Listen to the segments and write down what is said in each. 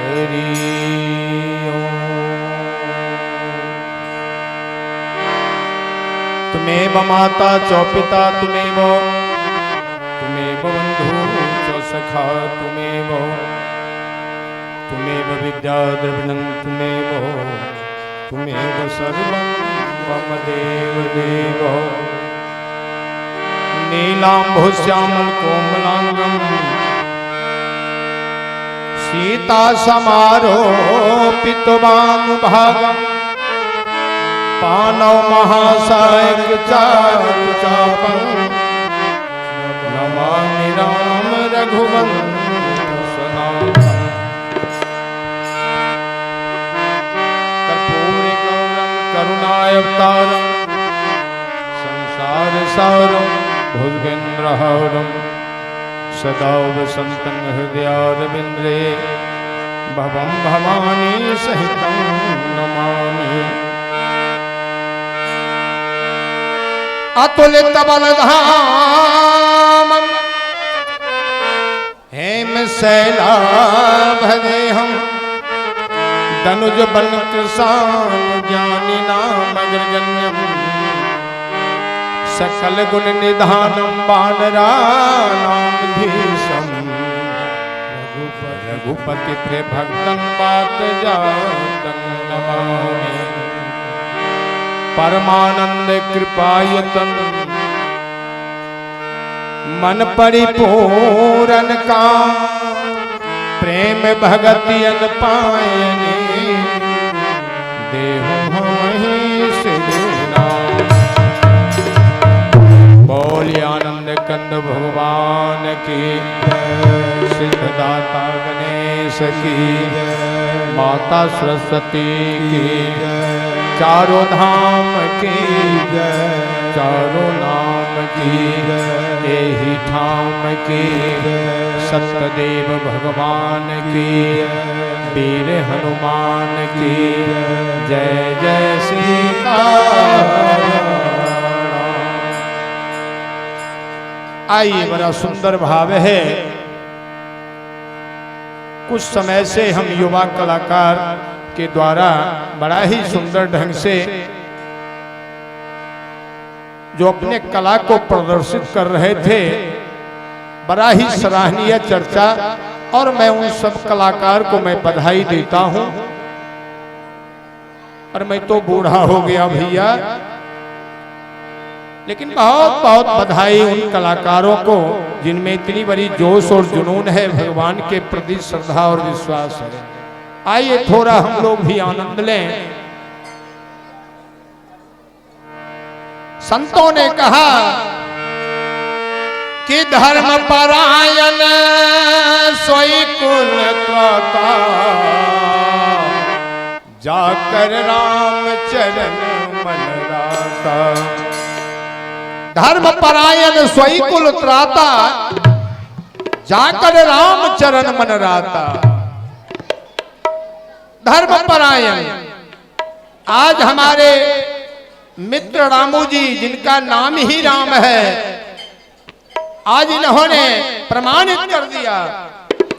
हरि ओम। तुमेव माता च पिता तुमेव बंधु च सखा तुमेव विद्या द्रविणं तुमेव सर्वं मम देव देव। नीलाम्भोश्यामं कोमलांगं सीता समारोपितवानुभागं पानौ महासायक चापं नमामि राम रघुवंशनाथं। कर्पूरी गौरं करुणावतारं संसार सारं भुजगेन्द्रहारं सदा वसन्तं हृदयारविन्दे भवं भवानी सहितं नमामि। अतुलित बलधामं हेमशैलाभदेहं दनुज बल कृशान ज्ञानिनामग्रगण्यं सकल गुण निधानं वानराणामधीशं रघुपति प्रिय भक्तं वातजातं नमामि। परमानंद कृपायतन मन परिपूरन का प्रेम भगति अन पायने देहु हमहि श्री राम। बोलिए आनंद कंद भगवान की, सिद्धदाता गणेश की, माता सरस्वती की, चारों धाम की चारों नाम की, यही ठाम की सत्यदेव भगवान की, वीर हनुमान की जय जय सीताराम। आइए, बड़ा सुंदर भाव है। कुछ समय से हम युवा कलाकार के द्वारा बड़ा ही सुंदर ढंग से जो अपने कला को प्रदर्शित कर रहे थे, बड़ा ही सराहनीय चर्चा, और मैं उन सब कलाकार को मैं बधाई देता हूं। और मैं तो बूढ़ा हो गया भैया, लेकिन बहुत बहुत बधाई उन कलाकारों को जिनमें इतनी बड़ी जोश और जुनून है, भगवान के प्रति श्रद्धा और विश्वास है। आइए थोड़ा हम लोग भी आनंद लें। संतों ने कहा कि धर्म परायण सोई कुल त्राता, जाकर राम चरण मन राता। धर्म परायण सोई कुल त्राता, जाकर राम चरण मन राता। धर्म परायण, आज हमारे मित्र रामू जी, जिनका नाम ही राम है, आज इन्होंने प्रमाणित कर दिया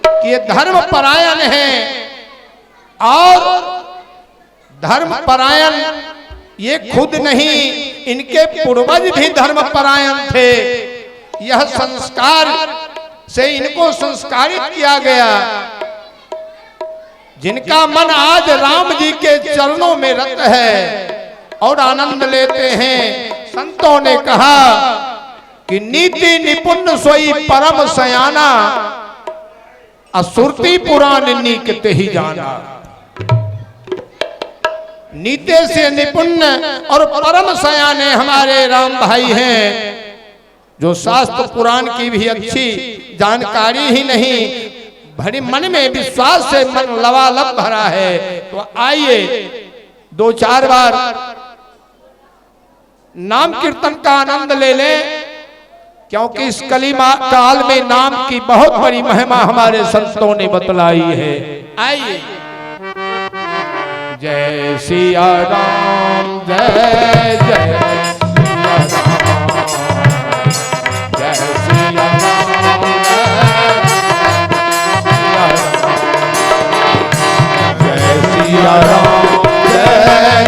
कि ये धर्म परायण है। और धर्म परायण ये खुद नहीं, इनके पूर्वज भी धर्म परायण थे। यह संस्कार से इनको संस्कारित किया गया। जिनका मन आज राम जी के चरणों में रत है और आनंद लेते हैं। संतों ने कहा कि नीति निपुण सोई परम सयाना, असुरती पुराण नीकते ही जाना। नीति से निपुण और परम सयाने हमारे राम भाई हैं, जो शास्त्र पुराण की भी अच्छी जानकारी ही नहीं, भरी मन में विश्वास से मन लबालब भरा है। तो आइए दो चार बार नाम कीर्तन का आनंद ले लें, क्योंकि इस कली काल में नाम की बहुत बड़ी महिमा हमारे संतों ने बतलाई है। आइए। जय सिया राम, जय जय सिया राम, जय सिया राम, जय सिया राम। सिया राम जय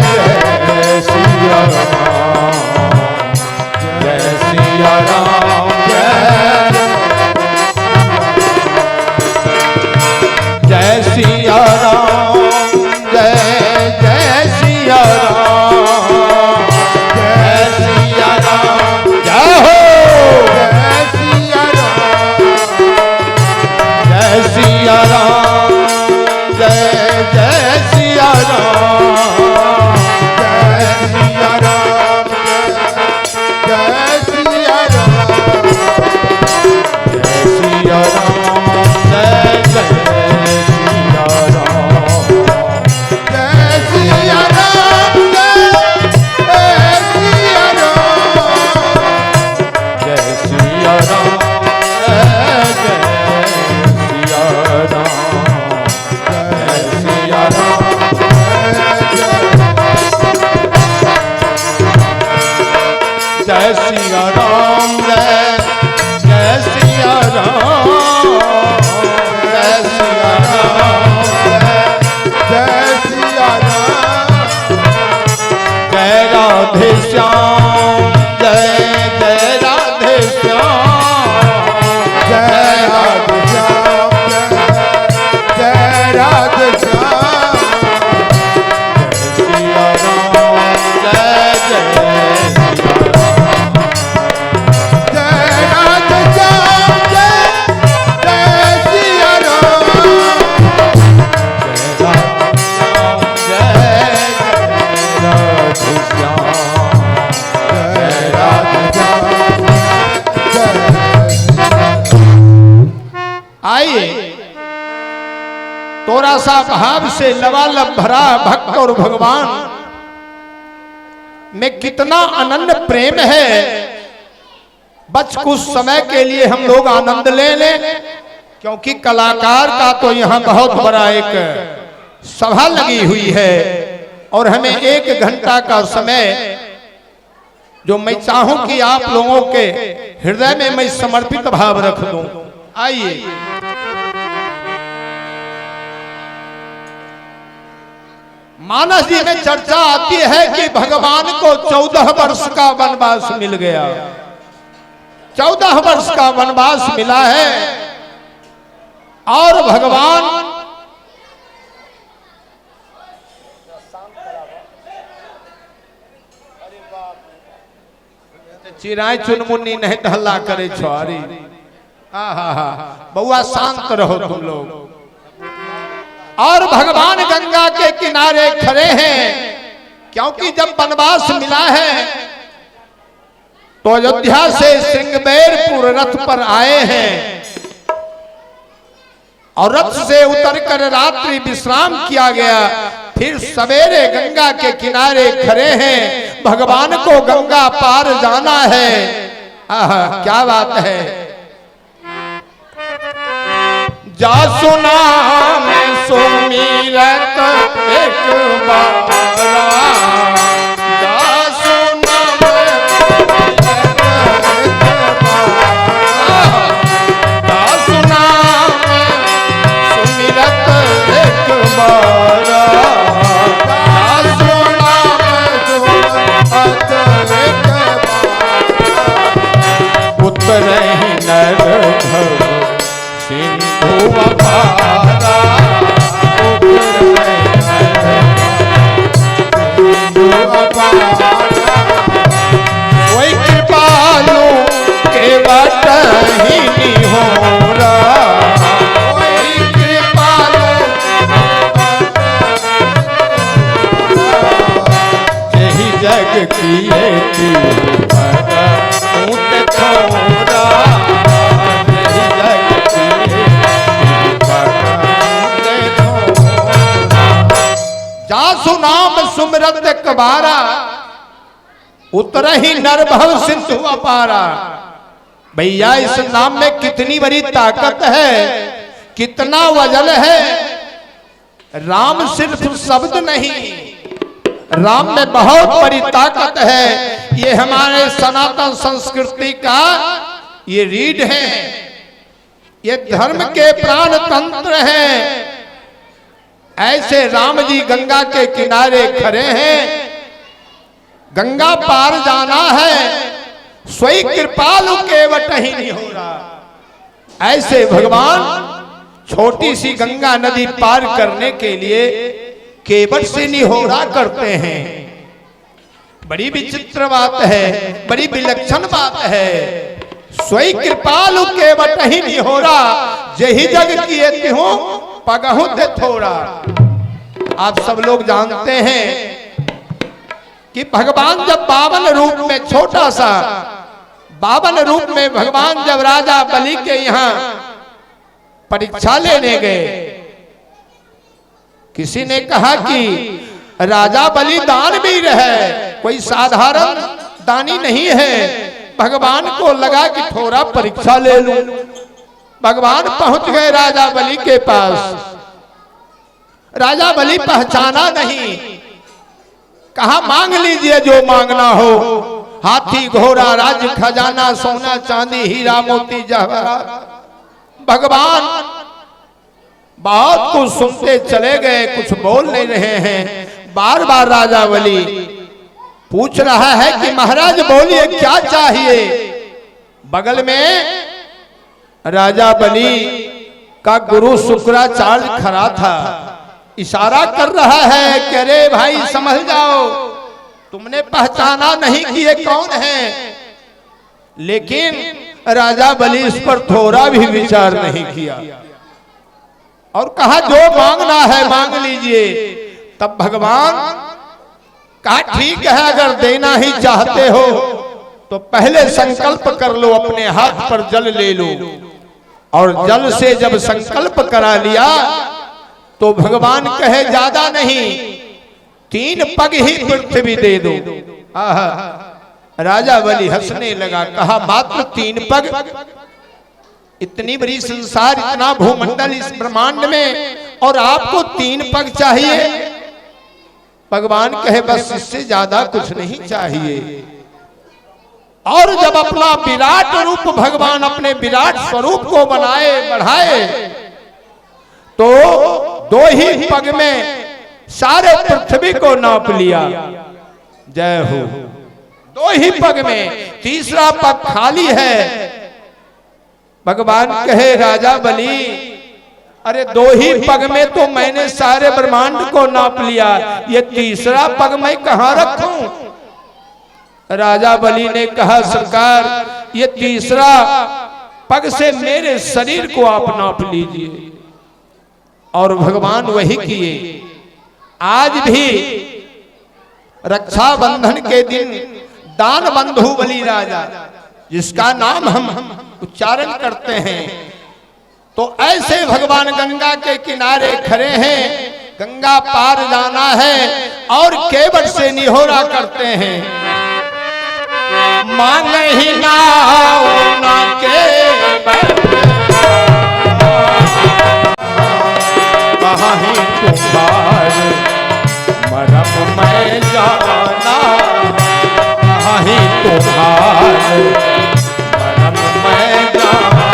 जय सिया राम जय सिया राम जय सिया राम जय जय सिया राम जय सिया राम जय हो जय सिया राम जय जय सिया राम जय सिया राम जय सिया राम जय सिया राम जय जय जय सिया राम जय जय सिया राम जय सिया राम जय सिया राम जय राधे श्याम जय जय राधे श्याम जय राधे श्याम जय राधे श्याम जय सिया राम जय जय थोड़ा सा भाव से लबालब भरा भक्त और भगवान में कितना अनन्य प्रेम है। बस कुछ समय के लिए हम लोग आनंद ले लें, क्योंकि कलाकार का तो यहाँ बहुत बड़ा एक सभा लगी हुई है और हमें 1 घंटा का समय जो मैं चाहूं कि आप लोगों के हृदय में मैं समर्पित भाव रख दूं। आइए मानस जी में चर्चा आती है कि भगवान को 14 वर्ष का वनवास मिल गया। 14 वर्ष का वनवास मिला है और भगवान चिराई चुनमुन्नी नहीं हल्ला करे छोरी। बउआ शांत रहो तुम लोग। और भगवान गंगा के किनारे खड़े हैं, क्योंकि जब वनवास मिला है तो अयोध्या से श्रृंगबेरपुर रथ पर आए हैं और रथ से उतरकर रात्रि विश्राम किया गया। फिर सवेरे गंगा के किनारे खड़े हैं, भगवान को गंगा पार जाना है। क्या बात है। जा सुना मैं सुमिरत एक बारा, जा सुना मैं जा सुना मैं सुमिरत एक बारा, जा सुना मैं सुमिरत एक बारा, उतरे ही नर भव सिंधु अपारा, कोई कृपालु के बट ही नहीं हो रहा, कोई कृपालु यही जग किए थोड़ा, जासु नाम सुमरत कबारा, उतर ही नरभव सिंधु अपारा। भैया इस नाम में कितनी बड़ी ताकत है, कितना वजन है। राम सिर्फ शब्द नहीं, राम में बहुत बड़ी ताकत है। ये हमारे सनातन संस्कृति का ये रीढ़ है, ये धर्म के प्राण तंत्र है। ऐसे राम जी गंगा के किनारे खड़े हैं, गंगा पार जाना है, स्वयं कृपालु केवट ही नहीं हो रहा। ऐसे भगवान छोटी सी गंगा नदी पार करने के लिए केवट से निहोरा करते हैं। बड़ी विचित्र बात है, बड़ी विलक्षण बात है। स्वयं कृपालु केवट ही निहोरा, जही जग किए तिहु पगहु ते थोड़ा। आप सब लोग जानते हैं कि भगवान जब 52 रूप में छोटा सा 52 रूप में भगवान जब राजा बलि के यहाँ परीक्षा लेने गए, किसी ने कहा कि राजा बलि दानवीर है, कोई साधारण दानी नहीं है। भगवान को लगा कि थोड़ा परीक्षा ले लूं। भगवान पहुंच गए राजा बलि के पास। राजा बलि पहचाना नहीं, कहा मांग लीजिए जो मांगना हो, हाथी घोड़ा राज्य खजाना सोना चांदी हीरा मोती जवाहरात। भगवान बहुत कुछ सुनते चले गए, कुछ बोल नहीं रहे हैं। बार बार राजा बलि पूछ रहा है कि महाराज बोलिए क्या चाहिए। बगल में राजा बलि का गुरु शुक्राचार्य खड़ा था, इशारा कर रहा है कि अरे भाई समझ जाओ, तुमने पहचाना नहीं कि ये कौन है। लेकिन राजा बलि इस पर थोड़ा भी विचार नहीं किया और कहा जो मांगना है मांग लीजिए। तब भगवान कहा ठीक है, अगर देना ही चाहते हो तो पहले संकल्प कर लो, अपने हाथ पर जल ले लो। और जल से जब संकल्प करा लिया तो भगवान कहे ज्यादा नहीं, 3 पग ही पृथ्वी दे दो। राजा बलि हंसने लगा, कहा मात्र 3 पग? इतनी बड़ी संसार, इतना भूमंडल इस ब्रह्मांड में, और आपको 3 पग चाहिए? भगवान कहे बस इससे ज्यादा कुछ नहीं चाहिए। और जब अपना विराट रूप भगवान अपने विराट स्वरूप को बनाए बढ़ाए तो 2 ही पग में सारे पृथ्वी को नाप लिया। जय हो। 2 ही पग में, तीसरा पग खाली है। भगवान कहे राजा बलि अरे 2 ही पग में तो मैंने सारे ब्रह्मांड को नाप लिया, ये तीसरा पग मैं कहां रखूं? राजा बलि ने कहा सरकार ये तीसरा पग से मेरे शरीर को आप नाप लीजिए। और भगवान वही किए। आज भी रक्षाबंधन के दिन दान बंधु बलि राजा, जिसका नाम हम उच्चारण करते हैं, तो ऐसे भगवान गंगा के किनारे खड़े हैं, गंगा पार जाना है और केवट से निहोरा करते हैं। मांग ही ना केवट कहीं तुम्हार मरम मैं जाना, कहीं तुम्हार मरम मैं जाना।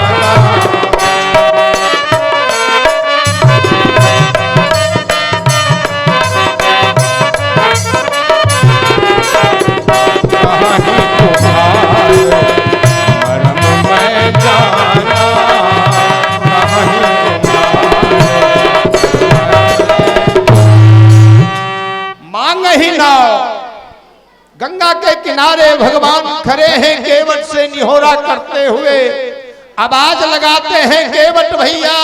गंगा के किनारे भगवान खड़े हैं, केवट से निहोरा करते हुए आवाज लगाते हैं केवट भैया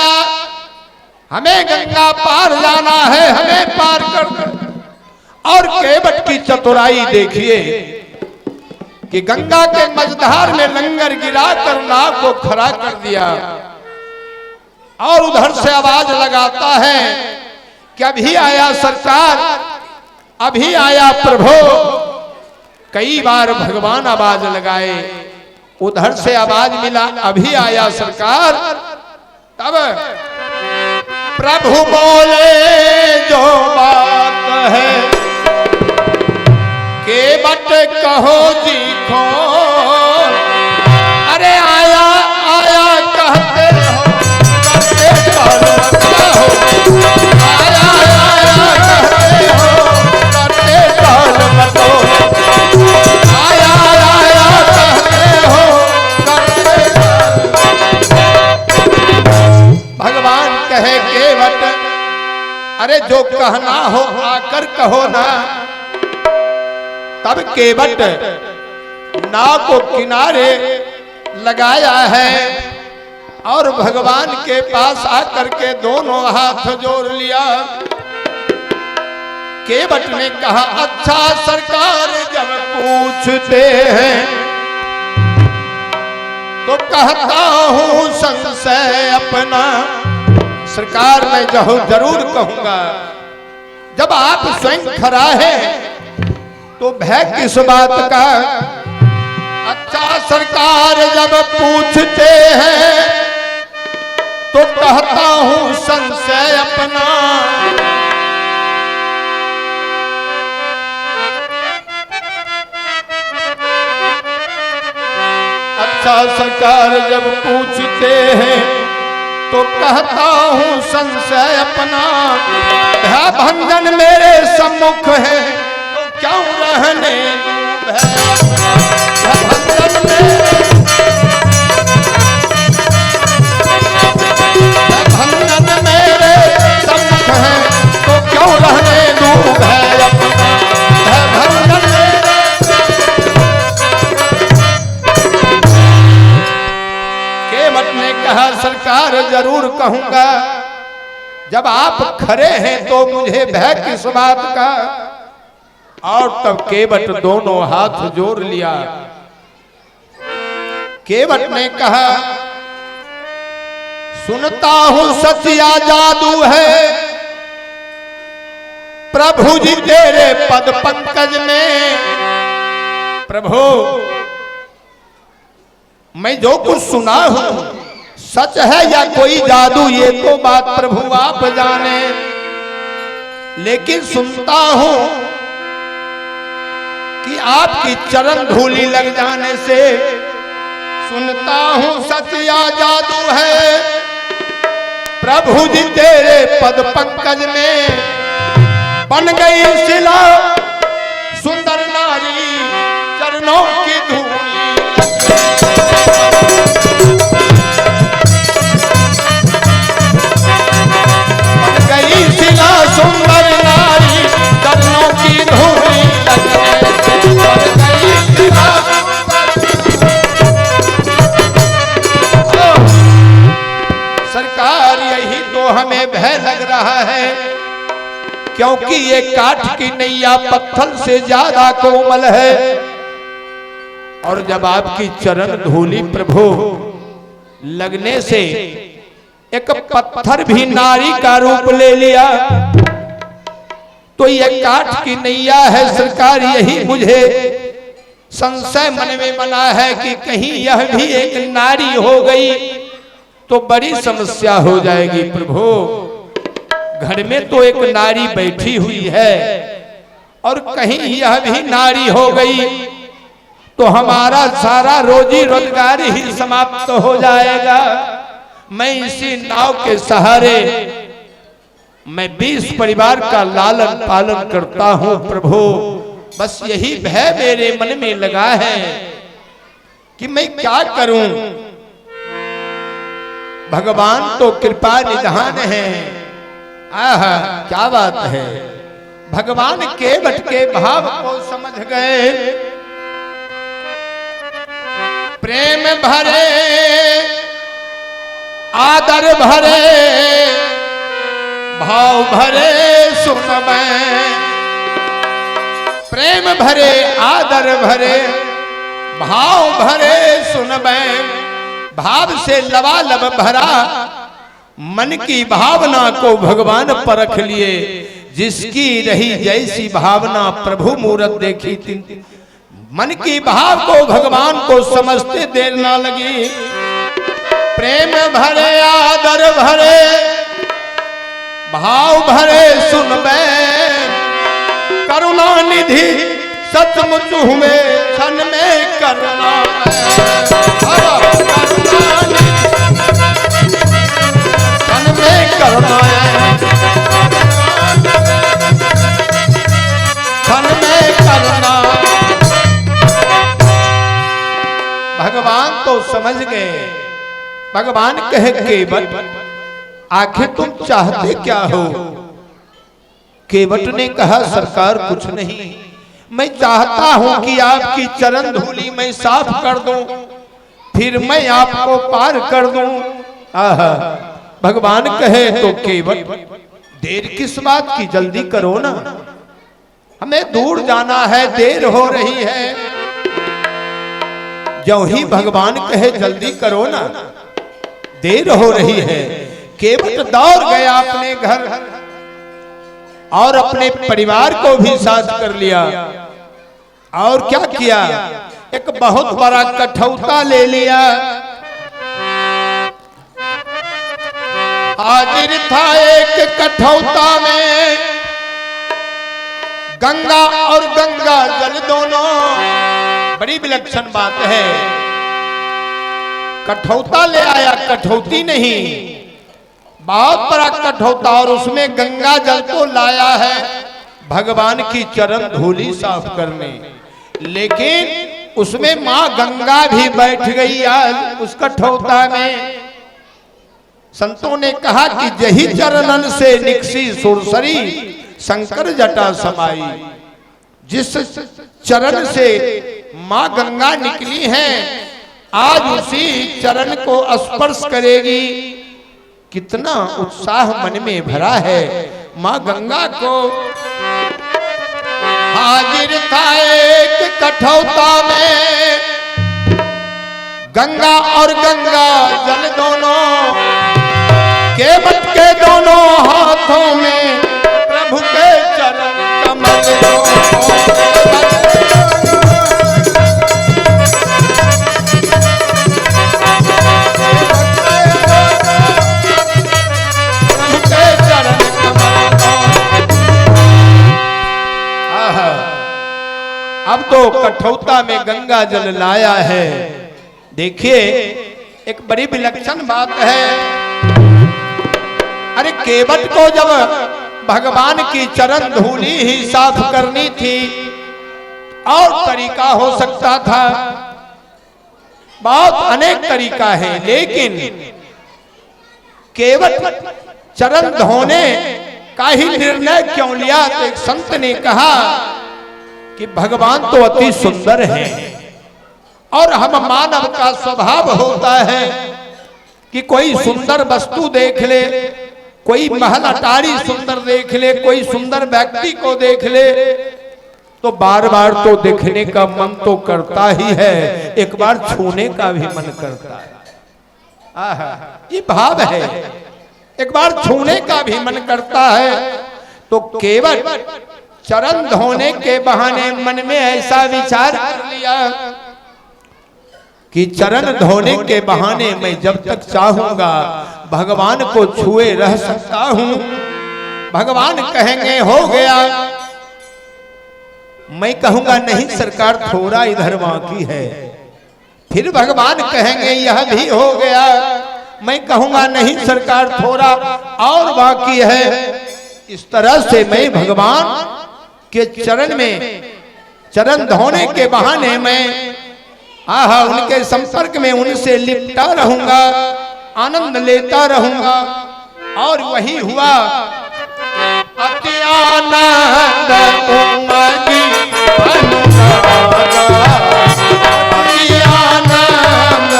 हमें गंगा पार जाना है, हमें पार कर दो। और केवट की चतुराई देखिए कि गंगा के मझधार में लंगर गिरा कर नाव को खड़ा कर दिया और उधर से आवाज लगाता है कि अभी आया सरकार, अभी आया प्रभु। कई बार भगवान आवाज लगाए, उधर से आवाज मिला अभी आया सरकार। तब प्रभु बोले जो बात है केवट कहो जी को, अरे आया आया कहते हो, कहते हो आया अरे जो कहना हो आकर कहो ना। तब केवट नाव को किनारे लगाया है और भगवान के पास आकर के दोनों हाथ जोड़ लिया। केवट ने कहा, अच्छा सरकार जब पूछते हैं तो कहता हूं संशय अपना। सरकार मैं जरूर कहूंगा, जब आप स्वयं खड़ा है तो भय किस बात का। अच्छा सरकार जब पूछते हैं तो कहता हूं संशय अपना। अच्छा सरकार जब पूछते हैं तो कहता हूं संशय अपना। भय भंजन मेरे सम्मुख है तो क्यों रहने दूं भय भंजन मेरे। भंजन मेरे सम्मुख है तो क्यों रहने दूं भय अपना। भंजन मेरे। केवट ने कहा, सरकार जरूर कहूंगा, जब आप खड़े हैं तो मुझे भय किस बात का। और तब केवट दोनों हाथ जोड़ लिया। केवट ने कहा, सुनता हूं सचिया जादू है प्रभु जी तेरे पद पंकज में। प्रभु मैं जो कुछ सुना हूं सच है या कोई जादू, ये तो बात प्रभु आप जाने। लेकिन सुनता हूं कि आपकी चरण धूली लग जाने से, सुनता हूं सच या जादू है प्रभु जी तेरे पद पंकज में। बन गई शिला सुंदर नारी चरणों की धूली। बन गई शिला सुंदर नारी चरणों की धूली लगने से। बन गई शिला। सरकार यही तो हमें भय लग रहा है, क्योंकि ये काठ की नैया पत्थर से ज्यादा कोमल है। और जब आपकी चरण धूली प्रभु लगने से एक पत्थर भी नारी का रूप ले लिया, तो ये काठ की नैया है। सरकार यही मुझे संशय मन में बना है कि कहीं यह भी एक नारी हो गई तो बड़ी समस्या हो जाएगी। प्रभु घर में तो एक नारी बैठी हुई है और कहीं यह भी नारी हो गई तो हमारा सारा रोजी रोजगार ही समाप्त हो जाएगा। मैं इसी नाव के सहारे मैं 20 परिवार का लालन पालन करता हूं। प्रभु बस यही भय मेरे मन में लगा है कि मैं क्या करूं। भगवान तो कृपा निधान है। आहा क्या बात है। भगवान केवट के भाव को समझ गए। प्रेम भरे आदर भरे भाव भरे सुन मैं। प्रेम भरे आदर भरे भाव भरे सुन मैं। भाव से लबालब भरा मन की भावना को भगवान परख लिए। जिसकी रही जैसी भावना प्रभु मूरत देखी थी। मन की भाव को भगवान को समझते देर ना लगी। प्रेम भरे आदर भरे भाव भरे सुन मैं। करुणा निधि सचमुच हुए क्षण में करुणा करुणा क्षण में करुणा। भगवान तो समझ गए। भगवान कहे केवट आखिर तुम चाहते क्या हो। केवट ने कहा सरकार कुछ नहीं, मैं चाहता हूं कि आपकी चरण धूली मैं साफ कर दूं, फिर मैं आपको पार कर दूं। आहा, भगवान कहे तो केवट देर किस बात की, जल्दी करो ना, हमें दूर जाना है, देर हो रही है। जो ही भगवान कहे जल्दी करो ना, देर हो रही है, केवट दौड़ गया अपने घर और अपने परिवार को भी साथ कर लिया। और क्या किया, एक बहुत बड़ा कठौता ले लिया। हाजिर था एक कठौता में गंगा और गंगा जल दोनों। बड़ी विलक्षण बात है, कठौता ले आया, कठौती नहीं, बहुत बड़ा कठौता, और उसमें गंगा जल को लाया है भगवान की चरण धूली साफ करने। लेकिन उसमें मां गंगा भी बैठ गई आज उस कठौता में। संतों ने कहा कि जही चरणन से निकसी सुरसरी शंकर जटा समाई। जिस चरण से मां गंगा निकली है, आज उसी चरण को स्पर्श करेगी। कितना उत्साह मन में भरा है मां गंगा को। हाजिर था एक कठौता में गंगा और गंगा जल दोनों, केवट के दोनों हाथों में प्रभु के चरण कमल अब तो कठौता में गंगा जल लाया है। देखिए एक बड़ी विलक्षण बात है। अरे केवट को जब भगवान की चरण धूली ही साफ करनी थी, और तरीका हो सकता था, बहुत अनेक तरीका है, लेकिन केवट चरण धोने का ही निर्णय क्यों लिया? तो एक संत ने कहा कि भगवान तो अति सुंदर है, और हम मानव का स्वभाव होता है कि कोई सुंदर वस्तु देख ले, कोई महल अटारी सुंदर देख ले, कोई सुंदर व्यक्ति को देख ले, तो बार बार तो देखने का मन तो करता ही है, एक बार छूने का भी मन करता है। आहा, ये भाव है, एक बार छूने का भी मन करता है। तो केवल चरण धोने के बहाने मन में ऐसा विचार कर लिया कि चरण धोने के बहाने मैं जब तक चाहूंगा भगवान को छुए रह सकता हूं। भगवान कहेंगे हो गया, मैं कहूंगा नहीं सरकार थोड़ा इधर बाकी है, फिर भगवान कहेंगे यह भी हो गया, मैं कहूंगा नहीं सरकार थोड़ा और बाकी है। इस तरह से मैं भगवान के चरण में चरण धोने के बहाने मैं आहा उनके संपर्क में उनसे लिपटा रहूंगा, आनंद लेता रहूंगा। और वही हुआ, अति आनंद उमगी अनुरागा, अति आनंद,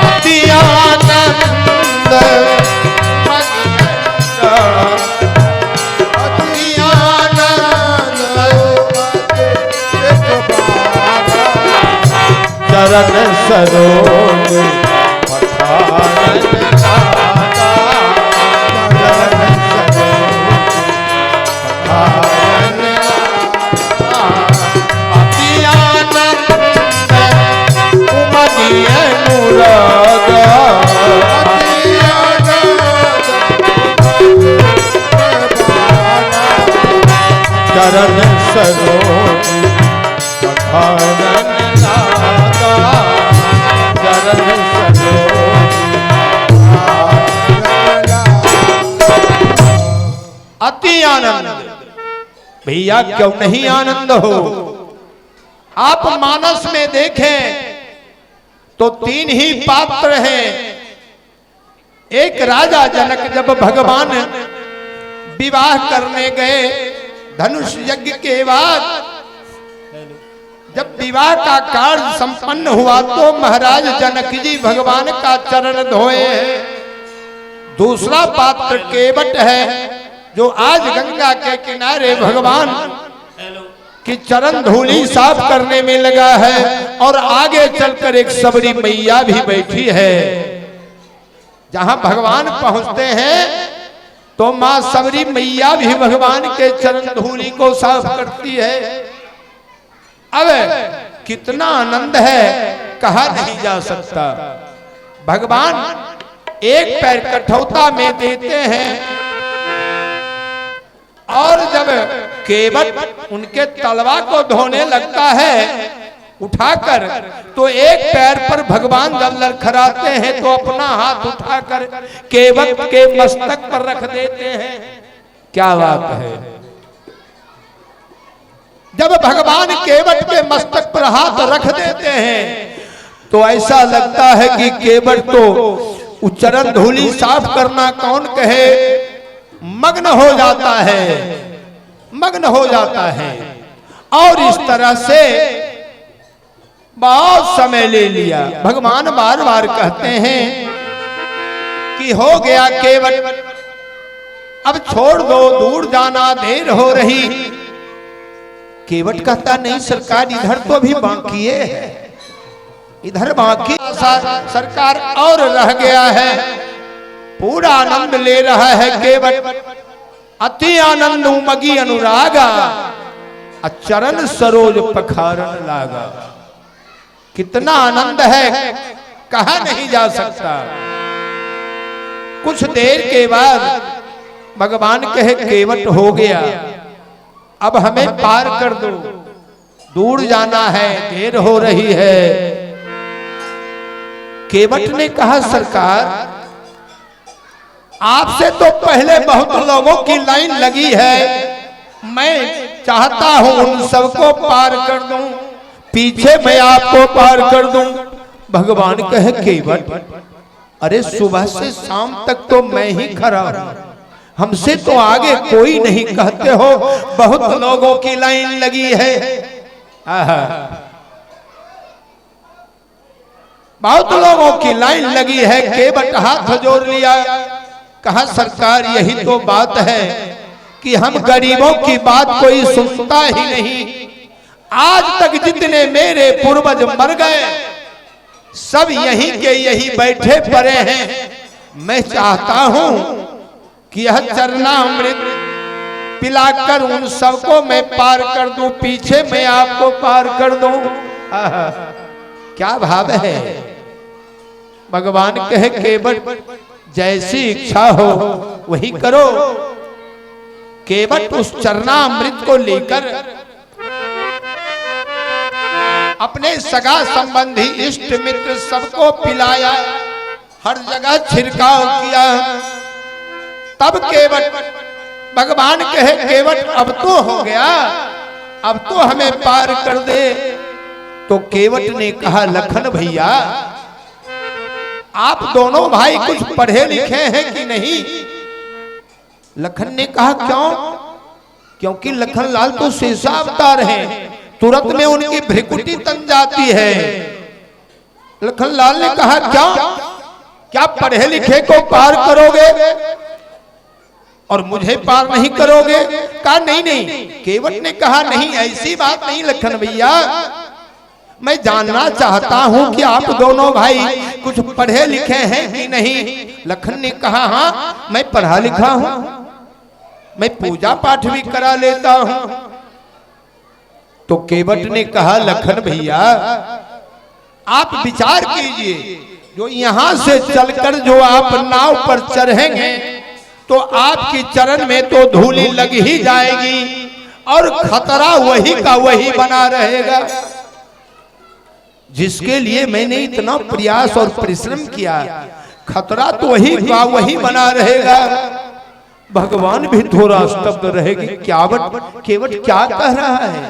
अति आनंद चरण सरोज पठारन लागा, चरण सरोज पठारन लागा, अति आनंद उमगी अनुरागा, अति आनंद चरण सरोज पठारन अति आनंद। भैया क्यों नहीं आनंद हो? आप मानस में देखें तो तीन ही पात्र हैं, एक राजा जनक जब भगवान विवाह करने गए धनुष यज्ञ के बाद, जब विवाह का कार्य संपन्न हुआ तो महाराज जनक जी भगवान का चरण धोए। दूसरा पात्र केवट है जो आज गंगा के किनारे भगवान की चरण धूली साफ करने में लगा है, और आगे चलकर एक सबरी मैया भी बैठी है। जहां भगवान पहुंचते हैं तो मां सबरी मैया भी भगवान के चरण धूली को साफ करती है। अब कितना आनंद है कहा नहीं जा सकता। भगवान एक पैर कठौता में देते हैं, और जब केवट उनके तलवा को धोने लगता है उठाकर, तो एक पैर पर भगवान जब लड़खड़ाते हैं तो अपना हाथ उठाकर केवट के मस्तक पर रख देते हैं। क्या बात है। जब भगवान केवट के मस्तक पर हाथ रख देते हैं तो ऐसा लगता है कि केवट तो चरण धूली साफ करना कौन कहे, मग्न हो जाता है, मग्न हो जाता है। और इस तरह से बहुत समय ले लिया। भगवान बार बार कहते हैं कि हो गया केवट, अब छोड़ दो, दूर जाना देर हो रही। केवट कहता नहीं सरकार, इधर तो भी बाकी है, इधर बाकी सरकार और रह गया है। पूरा आनंद ले रहा है केवट, अति आनंद उमगी अनुरागा, चरण सरोज पखारन लागा। कितना आनंद है कहा नहीं जा सकता। कुछ देर के बाद भगवान कहे केवट हो गया, अब हमें पार कर दो, दूर जाना है, देर हो रही है। केवट ने कहा सरकार, आपसे तो पहले बहुत लोगों की लाइन लगी है, मैं चाहता हूं उन सबको पार कर दूं, पीछे मैं आपको पार कर दूं। भगवान कहे केवट, अरे सुबह से शाम तक तो मैं ही खड़ा हूं, हमसे तो आगे कोई नहीं, कहते हो बहुत लोगों की लाइन लगी है। बहुत लोगों की लाइन लगी है। केवट हाथ जोड़ लिया, कहा सरकार यही तो बात है कि हम गरीबों की बात कोई सुनता ही नहीं। आज तक जितने मेरे पूर्वज मर गए सब यहीं के यही बैठे पड़े हैं। मैं चाहता हूं कि यह चरणामृत पिलाकर उन सबको मैं पार कर दूं, पीछे मैं आपको पार कर दूं। क्या भाव है। भगवान कहे केवट जैसी इच्छा हो वही करो। केवट उस चरणामृत को लेकर अपने सगा संबंधी इष्ट मित्र सबको पिलाया, हर जगह छिड़काव किया। तब केवट भगवान कहे केवट अब तो हो गया, अब तो हमें पार कर दे। तो केवट ने कहा लखन भैया आप दोनों भाई कुछ पढ़े लिखे हैं कि नहीं। लखन ने कहा क्यों? क्योंकि लखन लाल तो शेषा अवतार हैं, तुरंत में उनकी भ्रिकुटी तन जाती है। लखन लाल ने कहा क्यों, क्या पढ़े लिखे को पार करोगे और मुझे पार नहीं करोगे? कहा नहीं नहीं। केवट ने कहा नहीं ऐसी बात नहीं लखन भैया, मैं जानना चाहता हूं कि आप दोनों भाई कुछ पढ़े लिखे हैं कि नहीं। लखन ने कहा हाँ मैं पढ़ा लिखा हूं, मैं पूजा पाठ भी करा लेता हूं। तो केवट ने कहा लखन भैया आप विचार कीजिए, जो यहां से चलकर जो आप नाव पर चढ़ेंगे तो आपकी चरण में तो धूली लग ही जाएगी और खतरा वही का वही बना रहेगा, जिसके लिए मैंने इतना प्रयास और परिश्रम किया। खतरा तो वही का वही बना रहेगा। भगवान भी थोड़ा स्तब्ध रहेगी, केवट क्या कह रहा है।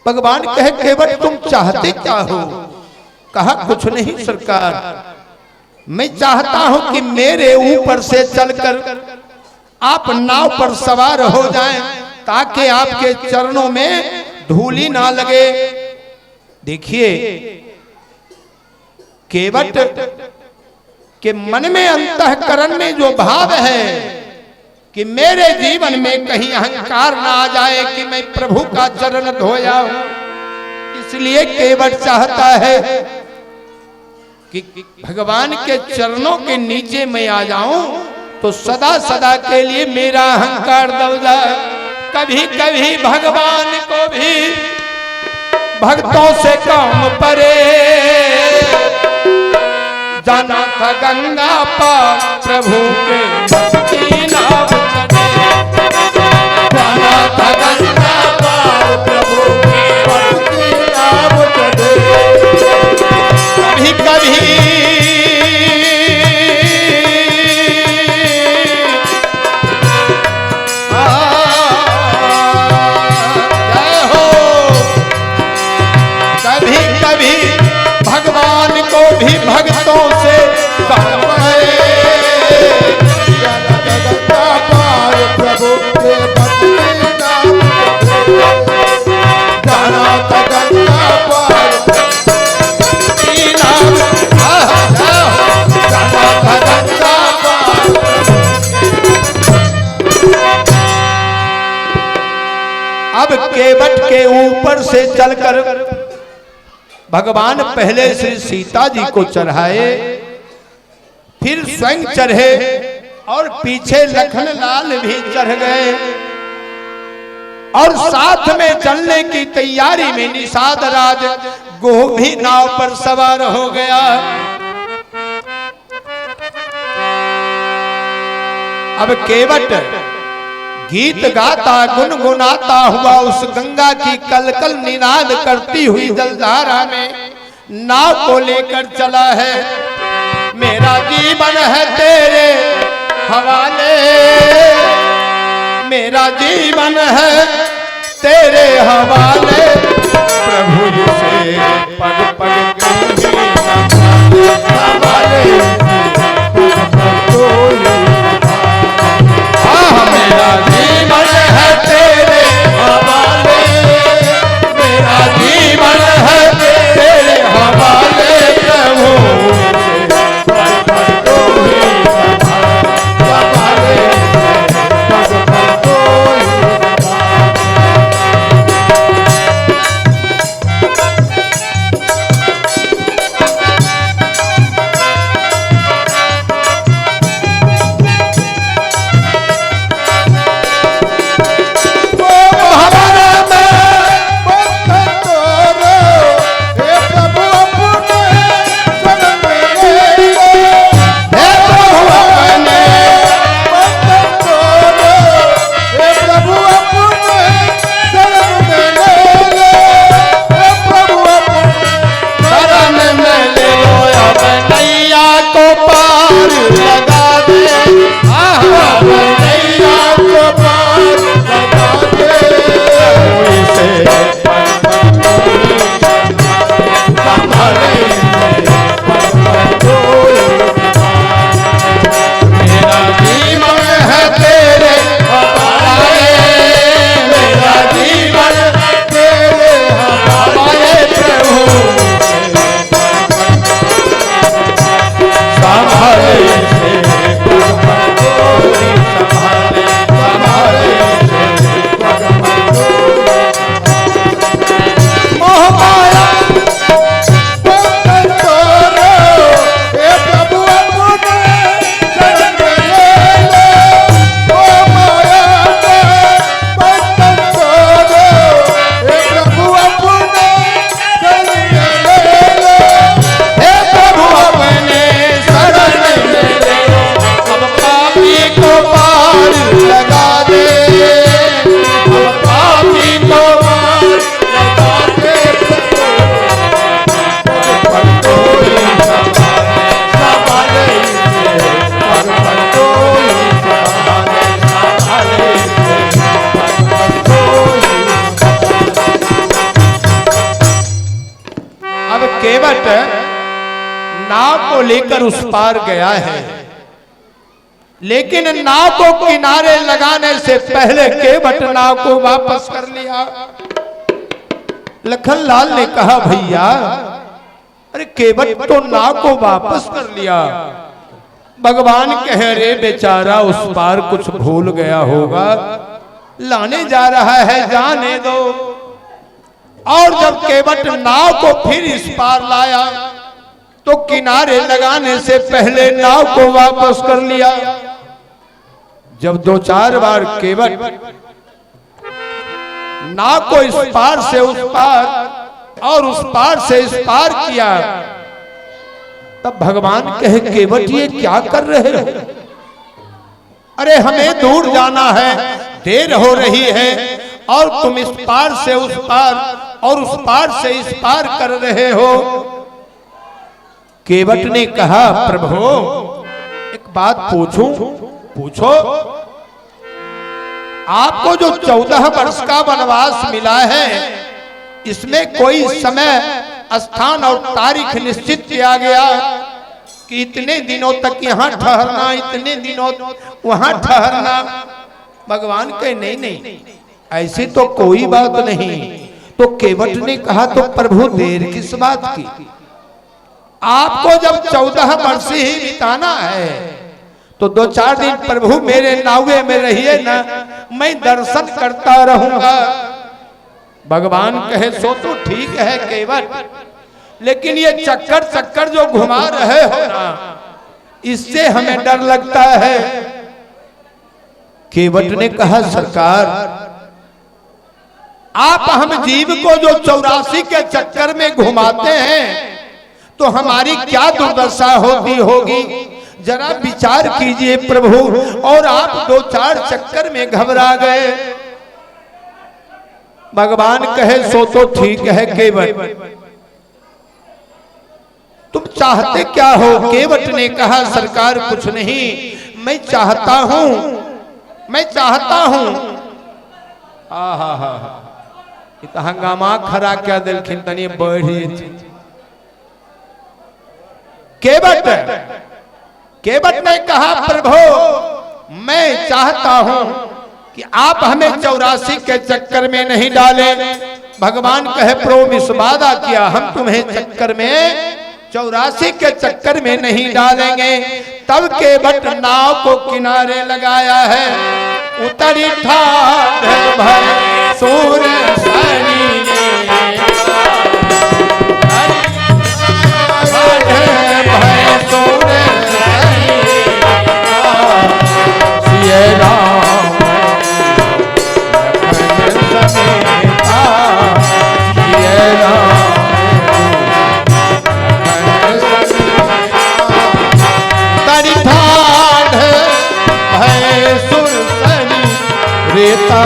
भगवान कहे केवट तुम चाहते क्या हो? कहा कुछ नहीं सरकार, मैं चाहता हूं कि मेरे ऊपर से चलकर आप नाव पर सवार हो जाएं, ताकि आपके चरणों में धूली ना लगे। देखिए, केवट के मन में, अंतःकरण में जो भाव है कि मेरे जीवन में कहीं अहंकार ना आ जाए कि मैं प्रभु का चरण धोया हूं, इसलिए केवट चाहता है कि भगवान के चरणों के नीचे मैं आ जाऊं तो सदा सदा के लिए मेरा अहंकार दब जाए। कभी कभी भगवान को भी भक्तों से कम परे, जाना था गंगा पार प्रभु के भक्ति नाव चढ़े, जाना था गंगा पार प्रभु के भक्ति नाव चढ़े। कभी कभी जय हो, कभी कभी भगवान को भी भक्तों से कम है, प्रभु के भक्ति नाम जाना था गंगा पार भक्ति नाम, जाना था गंगा पार। अब केवट के ऊपर से चलकर भगवान पहले श्री सीता जी को चढ़ाए, फिर स्वयं चढ़े और पीछे लखन लाल भी चढ़ गए, और साथ में चलने की तैयारी में निषाद राज गोह भी नाव पर सवार हो गया। अब केवट गीत गाता गुनगुनाता हुआ उस गंगा की कलकल निनाद करती हुई जलधारा में नाव को लेकर चला है। मेरा जीवन है तेरे हवाले, मेरा जीवन है तेरे हवाले, प्रभु से पग पग हवाले, मेरा जीवन है तेरे हवाले, मेरा जीवन है तेरे हवाले, प्रभु को लेकर उस पार गया है, लेकिन नाव को किनारे लगाने से पहले केवट नाव को वापस कर लिया। लखनलाल ने कहा भैया, अरे केवट तो नाव को वापस कर लिया। भगवान कह रहे बेचारा उस पार कुछ भूल गया होगा, लाने जा रहा है, जाने दो। और जब केवट नाव को फिर इस पार लाया तो किनारे लगाने से पहले नाव को वापस कर लिया। जब 2-4 बार केवट नाव को इस पार से उस पार और उस पार से इस पार किया, तब भगवान कहे केवट ये क्या कर रहे हो? अरे हमें दूर जाना है, देर हो रही है और तुम इस पार से उस पार और उस पार से इस पार कर रहे हो। केवट ने कहा प्रभु एक बात पूछूं? पूछो। आपको जो 14 वर्ष का वनवास मिला है, इसमें कोई समय, स्थान और तारीख निश्चित किया गया कि इतने दिनों तक यहाँ ठहरना, इतने दिनों वहां ठहरना? भगवान कहे नहीं नहीं, ऐसी तो कोई बात नहीं। तो केवट ने कहा तो प्रभु देर किस बात की? आपको जब 14 वर्ष ही बिताना है तो 2-4 दिन प्रभु मेरे नावे में रहिए ना, मैं दर्शन करता रहूंगा। भगवान कहे सो तो ठीक है केवट, लेकिन ये चक्कर चक्कर जो घुमा रहे हो ना, इससे हमें डर लगता है। केवट ने कहा सरकार, आप हम जीव को जो 84 के चक्कर में घुमाते हैं तो हमारी क्या दुर्दशा होती होगी, जरा विचार कीजिए प्रभु। और आप 2-4 चक्कर में घबरा गए। भगवान कहे सो तो ठीक है केवट, तुम चाहते क्या हो? केवट ने कहा सरकार कुछ नहीं, मैं चाहता हूं। हा हंगामा खरा क्या दिलखिन तनी बढ़ी। केवट ने कहा प्रभु मैं चाहता हूं कि आप हमें 84 के चक्कर में नहीं डालें। भगवान कहे प्रोमिस, वादा किया हम तुम्हें चक्कर में 84 के चक्कर में नहीं डालेंगे। तब केवट नाव को किनारे लगाया है। उतरी ठाठ भर सूर रेता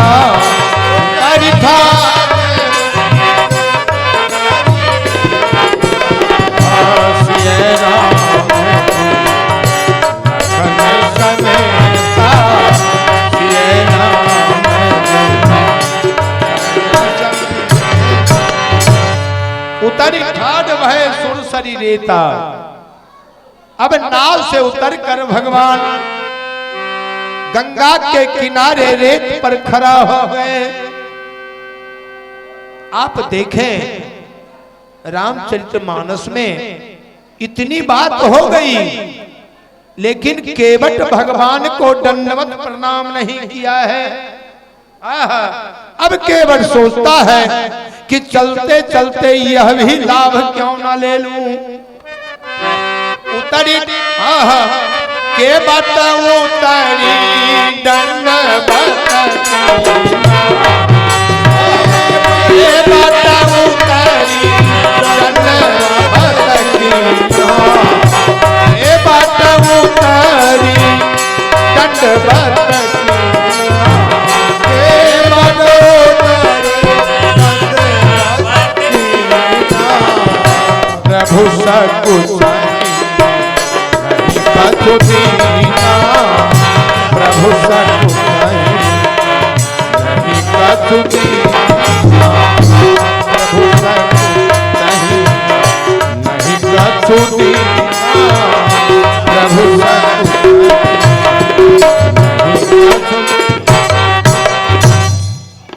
उतरी ठाड भय सुरसरी रेता। अब नाव से उतर कर भगवान गंगा के किनारे रेत पर खड़ा हो गए। आप देखें रामचरितमानस में इतनी बात हो गई, लेकिन केवट भगवान को दंडवत प्रणाम नहीं किया है। अब केवट सोचता है कि चलते चलते यह भी लाभ क्यों ना ले लूं। उतरी के बात उतरी दंडवत के बात उतरी दंडवत के बात उतरी दंडवत प्रभु सकुच दीना प्रभु सकुच नहीं कछु दीना प्रभु सकुच नहीं कछु दीना प्रभु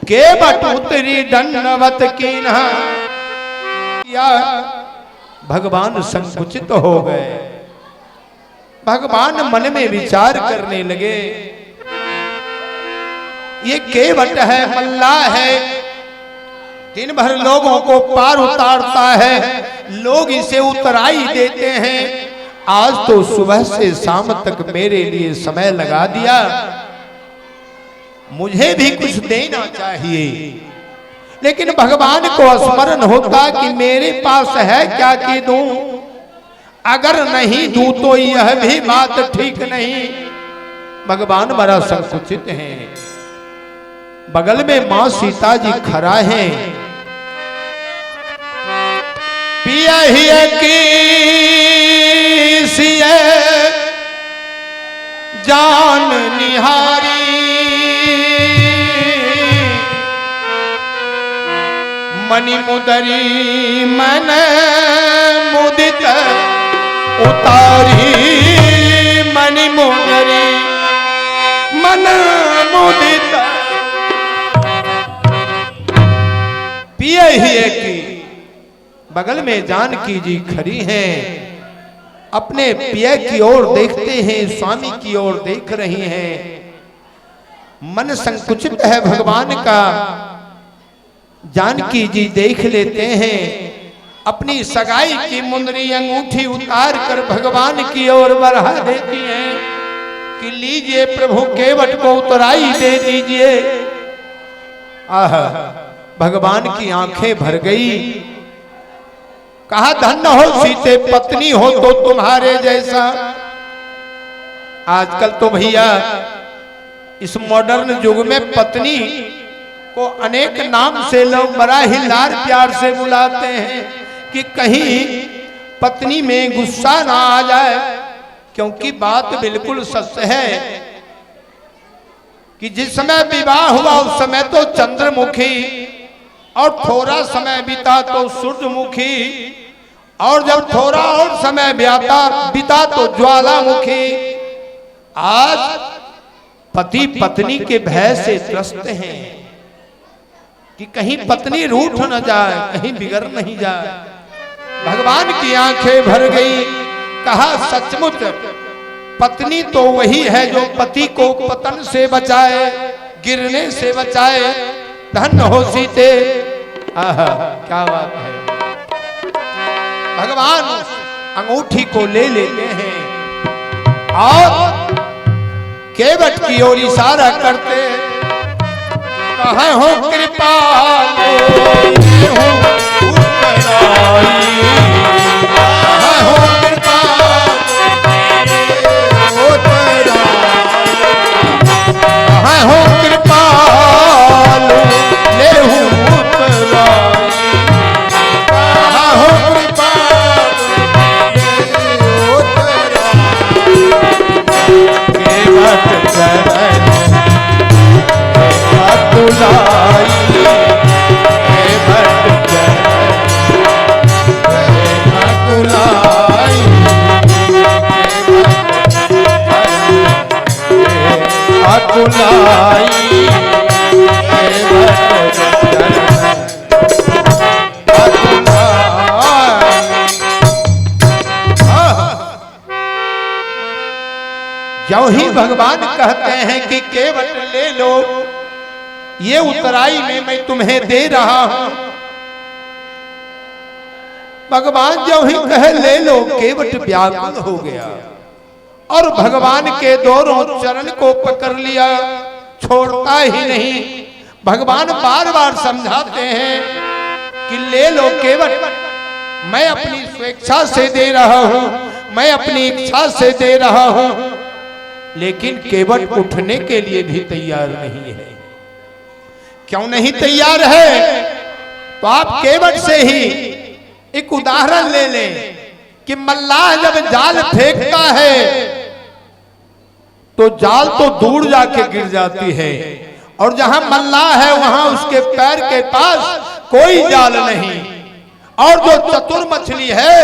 केवट उतरी दंडवत कीन्हा, या भगवान संकुचित हो गए। भगवान मन में विचार करने लगे, ये केवट है, मल्लाह है, दिन भर लोगों को पार उतारता है, लोग इसे उतराई देते हैं। आज तो सुबह से शाम तक मेरे लिए समय लगा दिया, मुझे भी कुछ देना चाहिए। लेकिन भगवान को स्मरण होता कि मेरे पास है क्या कि दूं, अगर नहीं दूं तो यह भी बात ठीक नहीं। भगवान बड़ा संकुचित हैं। बगल में मां सीता जी खड़ा हैं, पिया ही की सिए जान निहारी, मणि मुदरी मन मुदित उतारी, मणि मुदरी मन मुदित। पिए ही की बगल में जानकी जी खड़ी हैं, अपने पिए की ओर देखते हैं, स्वामी की ओर देख रही हैं। मन संकुचित है भगवान का। जानकी जी देख लेते हैं, अपनी सगाई की मुंदरी अंगूठी उतार कर भगवान की ओर बढ़ा देती हैं कि लीजिए प्रभु, केवट को उतराई दे दीजिए। आह, भगवान की आंखें भर गई। कहा धन्य हो सीते, पत्नी हो तो तुम्हारे जैसा। आजकल तो भैया इस मॉडर्न युग में पत्नी को अनेक नाम से लोग बड़ा ही लाड प्यार से बुलाते हैं कि कहीं पत्नी में गुस्सा ना आ जाए, क्योंकि बात बिल्कुल सच है कि जिस समय विवाह हुआ उस समय तो चंद्रमुखी, और थोड़ा समय बीता तो सूर्यमुखी, और जब थोड़ा और समय बीता तो ज्वालामुखी। आज पति पत्नी के भय से त्रस्त हैं कि कहीं पत्नी रूठ न जाए, कहीं बिगड़ नहीं जाए। भगवान की आंखें भर गई। कहा सचमुच पत्नी तो वही है जो पति को पतन से बचाए, गिरने से बचाए। धन्य हो सीते। आहा, क्या बात है। भगवान अंगूठी को ले लेते हैं और केवट की ओर इशारा करते, कहाँ हो कृपालु हो उत्तराई, कहाँ हो कृपालु उत्तराई, कहाँ हो कृपालु ले उत्तराई, कहाँ हो कृपालु उत्तराई। केवट चरण बुलाई, केवट चरण बुलाई, केवट बुलाई, केवट चरण जो ही भगवान कहते हैं कि केवट ले लो, ये उतराई में मैं तुम्हें दे रहा हूं। भगवान जो ही कहे ले लो, केवट व्याकुल हो गया और भगवान के दोनों चरण को पकड़ लिया, छोड़ता ही नहीं। भगवान बार बार समझाते हैं कि ले लो केवट, मैं अपनी स्वेच्छा से दे रहा हूं, मैं अपनी इच्छा से दे रहा हूं। लेकिन केवट उठने के लिए भी तैयार नहीं है। क्यों नहीं तैयार है? तो आप केवट से ही एक उदाहरण ले लें कि मल्लाह जब जाल फेंकता है तो जाल तो दूर जाके गिर जाती है, और जहां मल्लाह है वहां उसके पैर के पास कोई जाल नहीं। और जो चतुर मछली है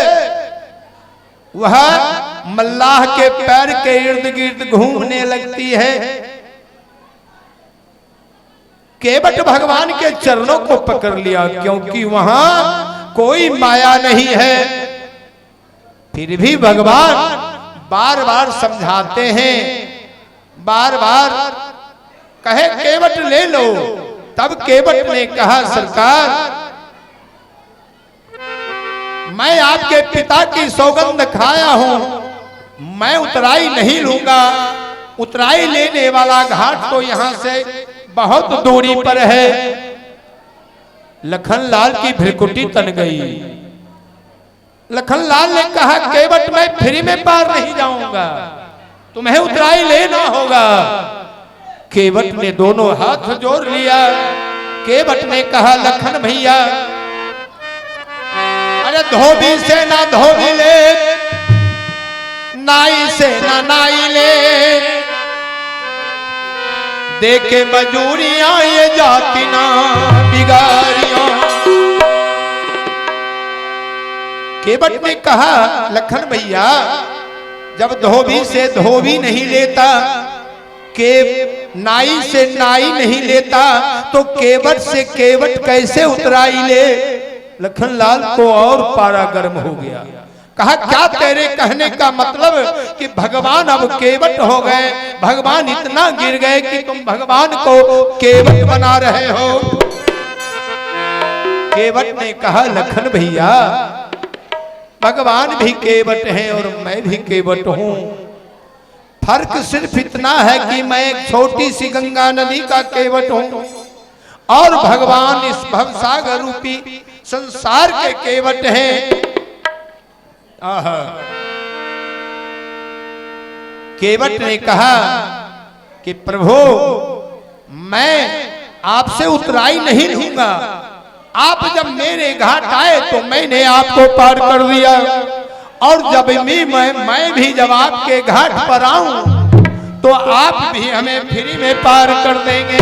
वह मल्लाह के पैर के इर्द गिर्द घूमने लगती है। केवट भगवान के चरणों को पकड़ लिया, क्योंकि वहां कोई माया नहीं है। फिर भी भगवान बार बार समझाते हैं, बार बार कहे केवट ले लो। तब केवट ने कहा, सरकार मैं आपके पिता की सौगंध खाया हूं, मैं उतराई नहीं लूंगा। उतराई लेने वाला घाट तो यहां से बहुत दूरी पर है। लखनलाल की भ्रिकुटी तन गई। लखनलाल ने कहा, केवट मैं फ्री में पार नहीं जाऊंगा, तुम्हें उतराई लेना होगा। केवट ने दोनों हाथ जोड़ लिया। केवट ने कहा, लखन भैया, अरे धोबी से ना धोबी ले, नाई से ना नाई ले, देखे मजूरियां ये जाति ना बिगाड़ियां। केवट ने कहा, लखन भैया, जब धोबी से धोबी नहीं लेता, के नाई से नाई नहीं लेता, तो केवट से केवट कैसे उतराई ले। लखनलाल को और पारा गर्म हो गया। कहा, क्या तेरे कहने का मतलब कि भगवान अब केवट हो गए? भगवान इतना गिर गए कि तुम भगवान को केवट बना रहे हो? केवट ने कहा, लखन भैया, भगवान भी केवट हैं और मैं भी केवट हूं। फर्क सिर्फ इतना है कि मैं एक छोटी सी गंगा नदी का केवट हूं और भगवान इस भवसागर रूपी संसार के केवट हैं। केवट ने कहा कि प्रभु, मैं आपसे उतराई नहीं लूंगा। आप जब मेरे घाट आए तो मैंने आपको पार कर दिया, और जब मैं भी जब आपके घाट पर आऊं तो आप भी हमें फ्री में पार कर देंगे।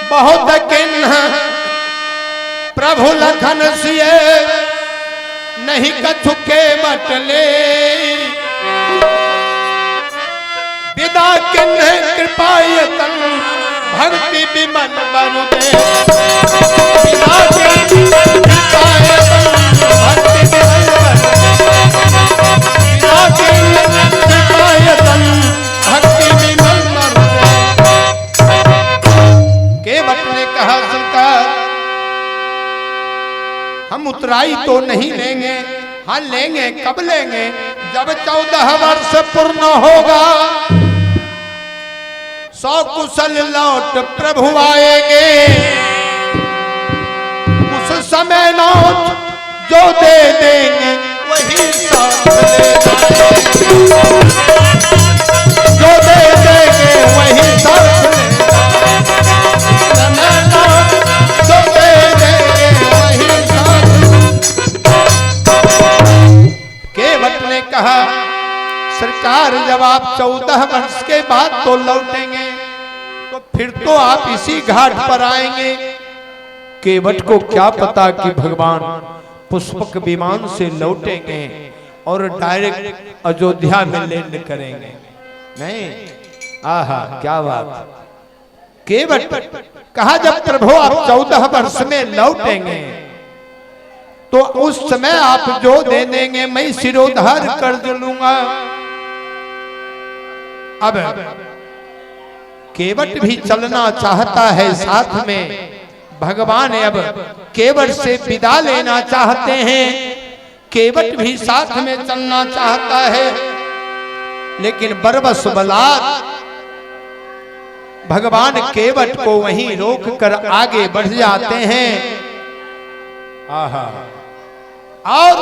बहुत किन्ह प्रभु लखन सिए, नहीं कछु केवट ले, विदा किन्ह कृपायतन, भक्ति विमन बरु दे। विदा किन्ह कृपायतन, भक्ति विमन बरु दे। विदा किन्ह कृपायतन, भक्ति विमन बरु दे। केवट ने कहा, सरकार हम उतराई तो नहीं लेंगे। हाँ लेंगे, कब लेंगे? जब 14 वर्ष पूर्ण होगा, 100 कुशल लौट प्रभु आएंगे। उस समय लौट जो दे देंगे वही साथ ले जाएंगे। जो दे देंगे वही साथ ले जाएंगे। जो दे देंगे वही साथ। केवट ने कहा, सरकार जब आप 14 वर्ष के बाद तो लौटेंगे तो फिर तो आप इसी घाट पर आएंगे। केवट को क्या पता कि भगवान पुष्पक विमान से लौटेंगे और डायरेक्ट अयोध्या में लैंड करेंगे। नहीं, आहा क्या बात। केवट कहा, जब प्रभु आप 14 वर्ष में लौटेंगे तो उस समय आप जो दे देंगे मैं सिरोधार कर लूंगा। अब केवट भी चलना चाहता है साथ में। भगवान अब केवट से विदा लेना चाहते हैं। केवट भी साथ में चलना चाहता है, लेकिन बरबस बलात् भगवान केवट को वहीं रोक कर आगे बढ़ जाते हैं। आहा। और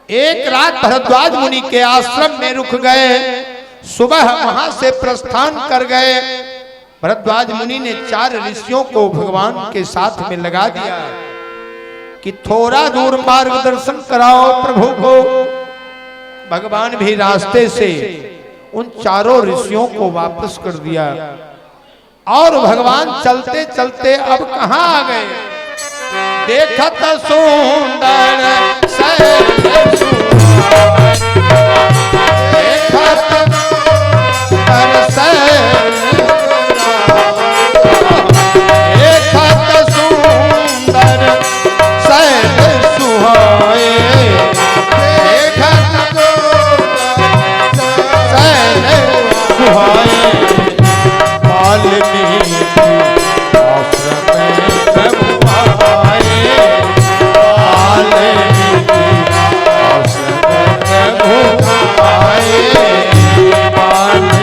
एक रात भरद्वाज मुनि के आश्रम में रुक गए। सुबह वहां से प्रस्थान कर गए। भरद्वाज मुनि ने 4 ऋषियों को भगवान के साथ में लगा दिया कि थोड़ा दूर मार्गदर्शन कराओ प्रभु को। भगवान भी रास्ते से उन 4 ऋषियों को वापस कर दिया और भगवान चलते चलते अब कहां आ गए? देखत सुंदर सैल सुहाए, देखत सुंदर सैल, देखत सुंदर सैल सुहाए, देखत सैल सुहाए। वाल्मीकि आश्रम में प्रभु आए, वाल्मीकि आश्रम में प्रभु आए, वाल्मीकि आश्रम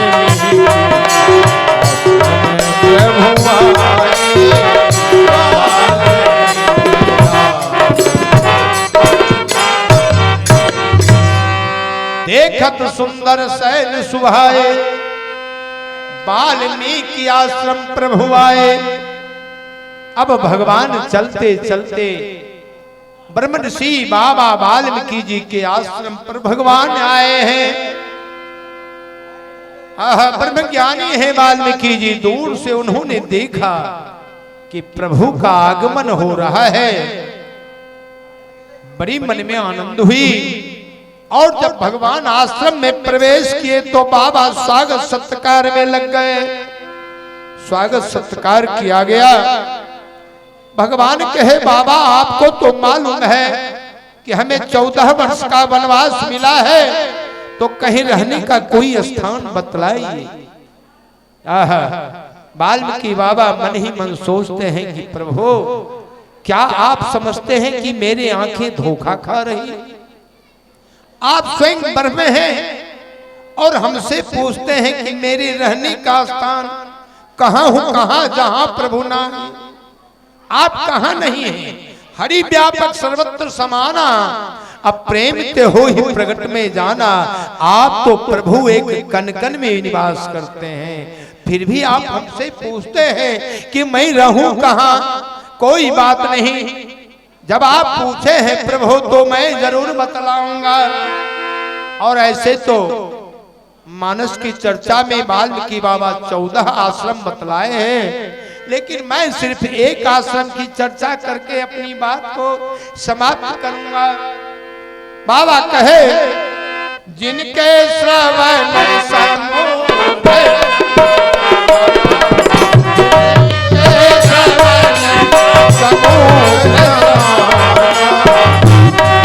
में प्रभु आए। देखत सुंदर शैल सुहाए, वाल्मीकि आश्रम प्रभु आए। अब भगवान चलते चलते ब्रह्म ऋषि बाबा वाल्मीकि जी के आश्रम पर भगवान आए हैं। ब्रह्म ज्ञानी है वाल्मीकि जी। दूर से उन्होंने देखा कि प्रभु का आगमन हो रहा है, बड़ी मन में आनंद हुई। और जब भगवान आश्रम में प्रवेश किए तो बाबा स्वागत सत्कार में लग गए। स्वागत सत्कार किया गया। भगवान कहे बाबा आपको तो मालूम है कि हमें 14 वर्ष का वनवास मिला है, तो कहीं रहने का कोई स्थान बतलाइए। वाल्मीकि बाबा मन ही मन सोचते हैं कि प्रभु क्या आप समझते हैं कि मेरी आंखें धोखा खा रही है? आप स्वयं ब्रह्म हैं और हमसे पूछते हैं कि मेरे रहने का स्थान कहां हूं, कहां जहां प्रभु नाम, आप कहां नहीं हैं? हरि व्यापक सर्वत्र समाना, अब प्रेम ते हो ही प्रगट में जाना। आप तो प्रभु एक कन कन में निवास करते हैं, फिर भी आप हमसे पूछते हैं कि मैं रहूं कहां? कोई बात नहीं, जब आप पूछे हैं प्रभु तो मैं जरूर बतलाऊंगा। और ऐसे तो मानस की चर्चा में वाल्मीकि बाबा 14 आश्रम बतलाए हैं, लेकिन मैं सिर्फ एक आश्रम की चर्चा करके अपनी बात को समाप्त करूंगा। बाबा कहे जिनके श्रवण समुद्र,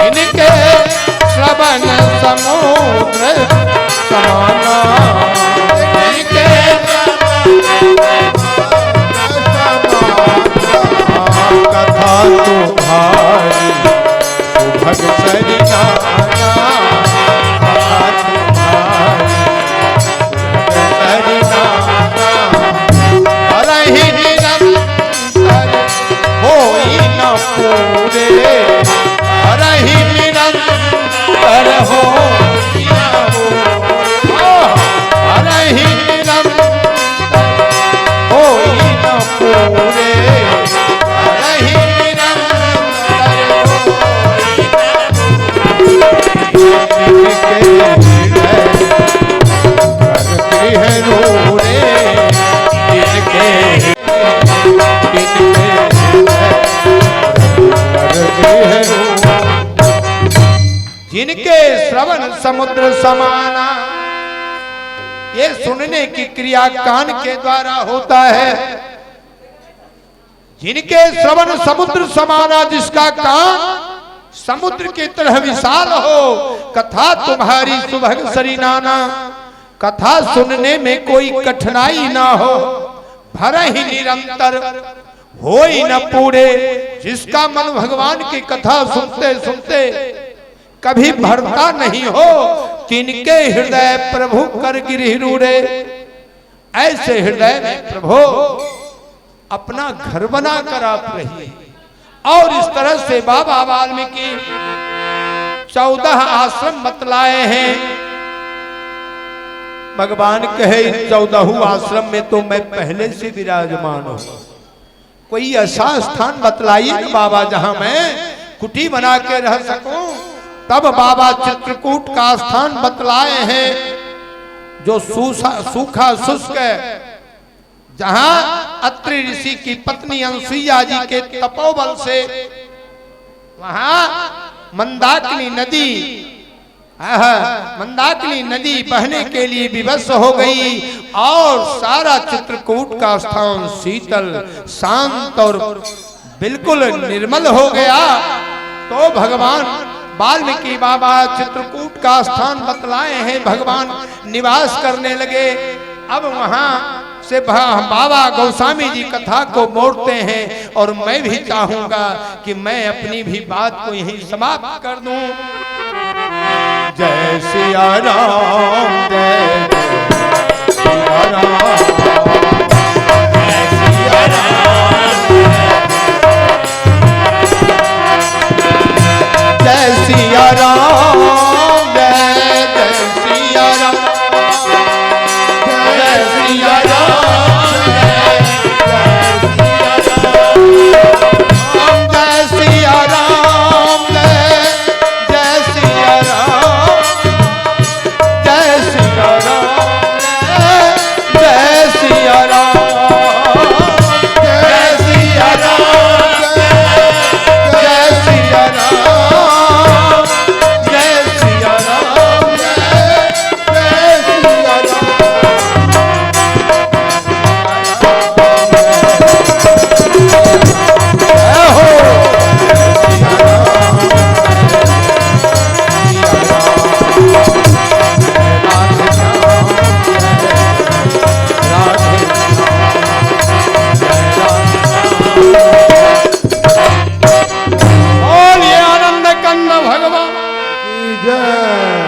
इनके श्रवण समुद्र समाना, इनके कथा तुम्हारी सुभग सरिनाना, कथा तुम्हारी सुभग सरिनाना, अरहि निरंतर होई न पूरे, अरहि निरंतर होई न पूरे, अरहि निरंतर होई न पूरे, अरहि निरंतर होई न पूरे। गृह रूरे इनके जिनके श्रवण समुद्र समाना, ये सुनने की क्रिया कान के द्वारा होता है। जिनके श्रवण समुद्र समाना, जिसका कान समुद्र की तरह विशाल हो, कथा तुम्हारी सुभग सरिनाना, कथा सुनने में कोई कठिनाई ना हो, भर ही निरंतर होई न पूरे, जिसका मन भगवान की कथा सुनते सुनते कभी भरता नहीं हो, तिनके हृदय प्रभु कर गिरहि रूरे। ऐसे हृदय में प्रभु अपना घर बना कर आप रहिए। और इस तरह से बाबा वाल्मीकि 14 आश्रम बतलाए हैं। भगवान कहे 14 आश्रम में तो मैं पहले से विराजमान हूं, कोई ऐसा स्थान बतलाइए ना बाबा जहां मैं कुटी बना के रह सकूं। तब बाबा चित्रकूट का स्थान बतलाए हैं, जो सूखा शुष्क है, जहां अत्रि ऋषि की पत्नी अनसुईया जी के तपोबल से वहां मंदाकिनी नदी, मंदाकिनी नदी बहने के लिए विवश हो गई और सारा चित्रकूट का स्थान शीतल शांत और बिल्कुल निर्मल हो गया। तो भगवान वाल्मीकि बाबा चित्रकूट का स्थान बतलाए हैं, भगवान निवास करने लगे। अब वहां से बाबा गौस्वामी जी कथा को मोड़ते हैं और मैं भी चाहूंगा कि मैं अपनी भी बात को यहीं समाप्त कर दूं। जय सिया राम, जय सिया राम, जय सिया राम, जय सिया राम, जय सिया राम, जय सिया राम, जय सिया राम, जय सिया राम, जय सिया राम, जय सिया राम, जय सिया राम, जय सिया राम, जय सिया राम, जय सिया भगवान की जय।